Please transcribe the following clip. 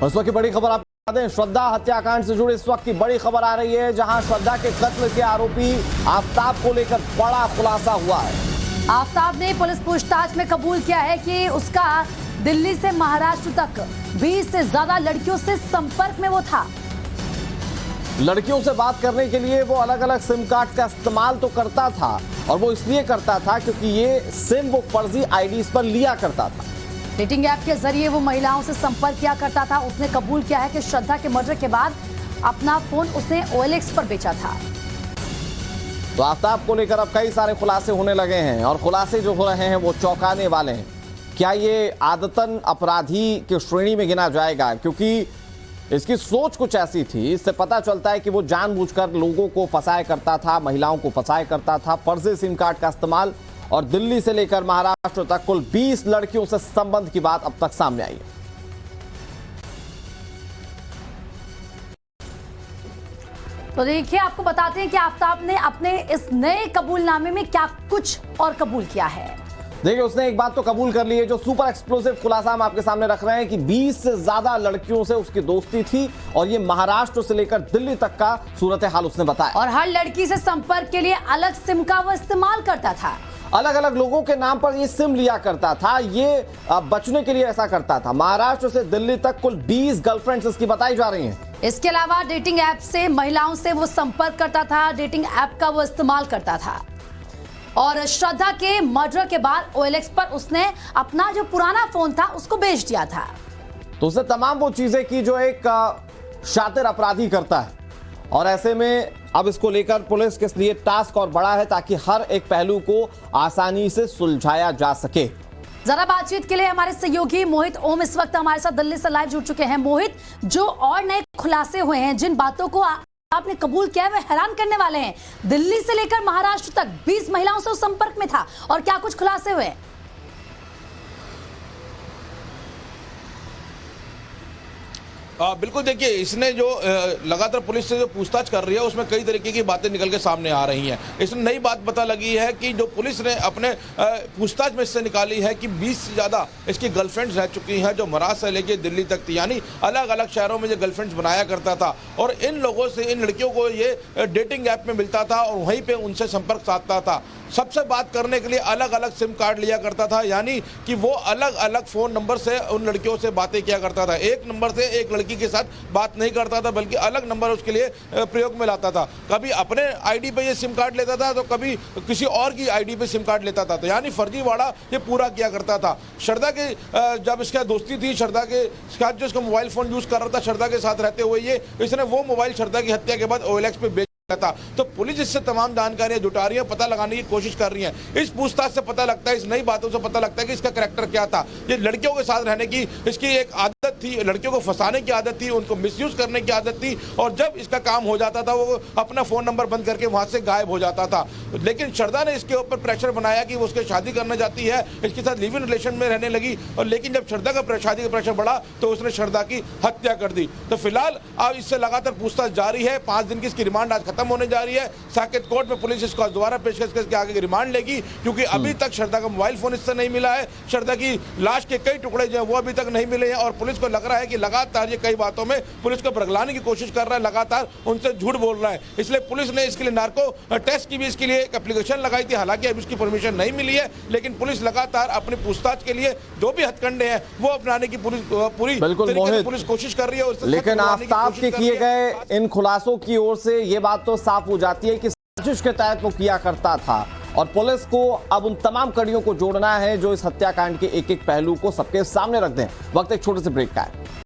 उस वक्त की बड़ी खबर आपको बता दें, श्रद्धा हत्याकांड से जुड़ी इस वक्त की बड़ी खबर आ रही है, जहां श्रद्धा के कत्ल के आरोपी आफताब को लेकर बड़ा खुलासा हुआ है। आफताब ने पुलिस पूछताछ में कबूल किया है कि उसका दिल्ली से महाराष्ट्र तक 20 से ज्यादा लड़कियों से संपर्क में वो था। लड़कियों से बात करने के लिए वो अलग अलग सिम कार्ड का इस्तेमाल तो करता था, और वो इसलिए करता था क्योंकि ये सिम वो फर्जी आईडीज पर लिया करता था। डेटिंग ऐप के जरिए वो महिलाओं से संपर्क किया करता था। उसने कबूल किया है कि श्रद्धा के मर्डर के बाद अपना फोन उसने OLX पर बेचा था। तो आफताब को लेकर अब कई सारे खुलासे होने लगे हैं, और खुलासे जो हो रहे हैं वो चौंकाने वाले हैं। क्या ये आदतन अपराधी की श्रेणी में गिना जाएगा? क्योंकि इसकी सोच कुछ ऐसी थी, इससे पता चलता है कि वो जानबूझकर लोगों को फंसाया करता था, महिलाओं को फंसाया करता था, फर्जी सिम कार्ड का इस्तेमाल, और दिल्ली से लेकर महाराष्ट्र तक कुल 20 लड़कियों से संबंध की बात अब तक सामने आई है। तो देखिए, आपको बताते हैं कि आफताब ने अपने इस नए कबूलनामे में क्या कुछ और कबूल किया है। देखिए, उसने एक बात तो कबूल कर ली है, जो सुपर एक्सप्लोसिव खुलासा हम आपके सामने रख रहे हैं कि 20 से ज्यादा लड़कियों से उसकी दोस्ती थी, और ये महाराष्ट्र से लेकर दिल्ली तक का सूरत हाल उसने बताया। और हर लड़की से संपर्क के लिए अलग सिम का वो इस्तेमाल करता था। अलग अलग लोगों के नाम पर ये सिम लिया करता था, ये बचने के लिए ऐसा करता था। महाराष्ट्र से दिल्ली तक कुल 20 गर्लफ्रेंड्स इसकी बताई जा रही हैं। इसके अलावा डेटिंग ऐप से महिलाओं से वो संपर्क करता था, डेटिंग ऐप का वो इस्तेमाल करता था। और श्रद्धा के मर्डर के बाद OLX पर उसने अपना जो पुराना फोन था उसको बेच दिया था। तो उसने तमाम वो चीजें की जो एक शातिर अपराधी करता है, और ऐसे में अब इसको लेकर पुलिस के लिए टास्क और बड़ा है, ताकि हर एक पहलू को आसानी से सुलझाया जा सके। जरा बातचीत के लिए हमारे सहयोगी मोहित ओम इस वक्त हमारे साथ दिल्ली से लाइव जुड़ चुके हैं। मोहित, जो और नए खुलासे हुए हैं, जिन बातों को आपने कबूल किया है, वे हैरान करने वाले हैं। दिल्ली से लेकर महाराष्ट्र तक 20 महिलाओं से संपर्क में था, और क्या कुछ खुलासे हुए? बिल्कुल, देखिए, इसने जो लगातार पुलिस से जो पूछताछ कर रही है उसमें कई तरीके की बातें निकल के सामने आ रही हैं। इसमें नई बात पता लगी है कि जो पुलिस ने अपने पूछताछ में इससे निकाली है कि 20 से ज़्यादा इसकी गर्लफ्रेंड्स रह चुकी हैं, जो महाराष्ट्र से लेकर दिल्ली तक थी, यानी अलग अलग शहरों में जो गर्लफ्रेंड्स बनाया करता था, और इन लोगों से, इन लड़कियों को ये डेटिंग ऐप में मिलता था और वहीं पर उनसे संपर्क साधता था। सबसे बात करने के लिए अलग अलग सिम कार्ड लिया करता था, यानी कि वो अलग अलग फ़ोन नंबर से उन लड़कियों से बातें किया करता था। एक नंबर से एक लड़की के साथ बात नहीं करता था, बल्कि अलग नंबर उसके लिए प्रयोग में लाता था। कभी अपने आईडी पे ये सिम कार्ड लेता था, तो कभी किसी और की आईडी पे सिम कार्ड लेता था, तो यानी फर्जीवाड़ा ये पूरा किया करता था। श्रद्धा के जब इसका दोस्ती थी, श्रद्धा के साथ जो इसका मोबाइल फ़ोन यूज़ कर रहा था, श्रद्धा के साथ रहते हुए इसने वो मोबाइल श्रद्धा की हत्या के बाद OLX पे बेच था। तो पुलिस इससे तमाम जानकारियां जुटा रही है, पता लगाने की कोशिश कर रही है। इस पूछताछ से पता लगता है, इस नई बातों से पता लगता है कि इसका कैरेक्टर क्या था। ये लड़कियों के साथ रहने की इसकी एक आदत थी, लड़कियों को फंसाने की आदत थी, उनको मिसयूज करने की आदत थी, और जब इसका काम हो जाता था वो अपना फोन नंबर बंद करके वहां से गायब हो जाता था। लेकिन श्रद्धा ने इसके ऊपर प्रेशर बनाया कि वो उसके शादी करना चाहती है, इसके साथ लिव इन रिलेशन में रहने लगी, और लेकिन जब श्रद्धा का शादी का प्रेशर बढ़ा तो उसने श्रद्धा की हत्या कर दी। तो फिलहाल अब इससे लगातार पूछताछ जारी है। 5 दिन की इसकी रिमांड आज खत्म होने जा रही है। साकेत कोर्ट में पुलिस इसको दोबारा पेशकश करके आगे रिमांड लेगी, क्योंकि अभी तक श्रद्धा का मोबाइल फोन इससे नहीं मिला है। श्रद्धा की लाश के कई टुकड़े जो है वो अभी तक नहीं मिले हैं, और पुलिस को लग रहा है कि लगातार ये कई बातों में पुलिस को भड़काने की कोशिश कर रहा है, लगातार उनसे झूठ बोल रहा है। इसलिए पुलिस ने इसके लिए नार्को टेस्ट की भी इसके लिए एक एप्लीकेशन लगाई थी, हालांकि अभी उसकी परमिशन नहीं मिली है, लेकिन पुलिस लगातार अपनी पूछताछ के लिए जो भी हथकंडे हैं वो अपनाने की पूरी पुलिस कोशिश कर रही है। लेकिन आफताब के किए गए इन खुलासों की ओर से ये बात तो साफ हो जाती है कि साजिश के तहत वो किया करता था, और पुलिस को अब उन तमाम कड़ियों को जोड़ना है जो इस हत्याकांड के एक एक पहलू को सबके सामने रख दें। वक्त एक छोटे से ब्रेक का है।